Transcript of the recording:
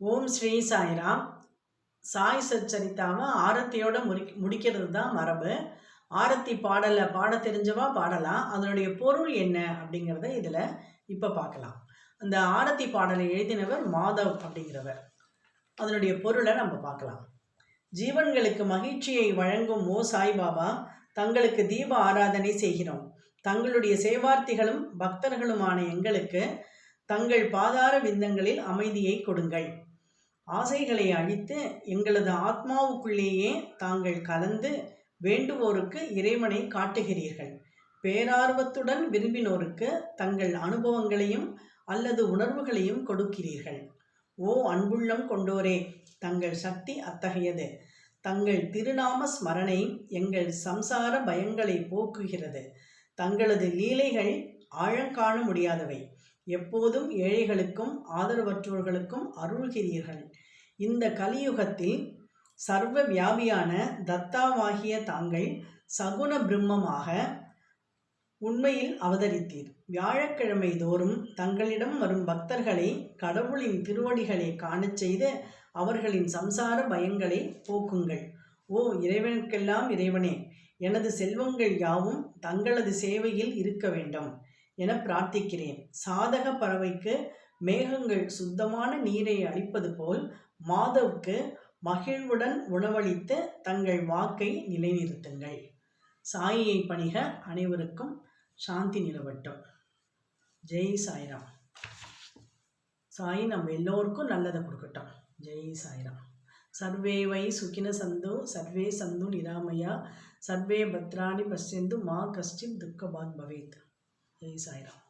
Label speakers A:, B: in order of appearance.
A: ஓம் ஸ்ரீ சாய்ராம். சாய் சச்சரித்தாவை ஆரத்தியோட முடிக்கிறது தான் மரபு. ஆரத்தி பாட தெரிஞ்சவா பாடலாம். அதனுடைய பொருள் என்ன அப்படிங்கிறத இதில் இப்போ பார்க்கலாம். அந்த ஆரத்தி பாடலை எழுதினவர் மாதவ் அப்படிங்கிறவர். அதனுடைய பொருளை நம்ம பார்க்கலாம். ஜீவன்களுக்கு மகிழ்ச்சியை வழங்கும் ஓ சாய்பாபா, தங்களுக்கு தீப ஆராதனை செய்கிறோம். தங்களுடைய சேவார்த்திகளும் பக்தர்களுமான எங்களுக்கு தங்கள் பாதார விந்தங்களில் அமைதியை கொடுங்கள். ஆசைகளை அழித்து எங்களது ஆத்மாவுக்குள்ளேயே தாங்கள் கலந்து வேண்டுவோருக்கு இறைவனை காட்டுகிறீர்கள். பேரார்வத்துடன் விரும்பினோருக்கு தங்கள் அனுபவங்களையும் அல்லது உணர்வுகளையும் கொடுக்கிறீர்கள். ஓ அன்புள்ளம் கொண்டோரே, தங்கள் சக்தி அத்தகையது. தங்கள் திருநாம ஸ்மரணை எங்கள் சம்சார பயங்களை போக்குகிறது. தங்களது லீலைகள் ஆழங்காண முடியாதவை. எப்போதும் ஏழைகளுக்கும் ஆதரவற்றோர்களுக்கும் அருள்கிறீர்கள். இந்த கலியுகத்தில் சர்வ வியாபியான தத்தாவாகிய தாங்கள் சகுன பிரம்மமாக உண்மையில் அவதரித்தீர். வியாழக்கிழமை தோறும் தங்களிடம் வரும் பக்தர்களை கடவுளின் திருவடிகளை காணச் செய்து அவர்களின் சம்சார பயங்களை போக்குங்கள். ஓ இறைவனுக்கெல்லாம் இறைவனே, எனது செல்வங்கள் யாவும் தங்களது சேவையில் இருக்க வேண்டும் என பிரார்த்திக்கிறேன். சாதக பறவைக்கு மேகங்கள் சுத்தமான நீரை அளிப்பது போல் மாதவுக்கு மகிழ்வுடன் உணவளித்து தங்கள் வாக்கை நிலைநிறுத்துங்கள். சாயியை பணிக. அனைவருக்கும் சாந்தி நிலவட்டும். ஜெய் சாய்ராம். சாய் நம்ம எல்லோருக்கும் நல்லதை கொடுக்கட்டும். ஜெய் சாய்ராம். சர்வே வை சுகின சந்து சர்வே சந்து நிராமயா சர்வே பத்ராணி பஷ்யந்து மா கஷ்டித் துக்கபாத் பவேத். ஜெய் சாய்ராம்.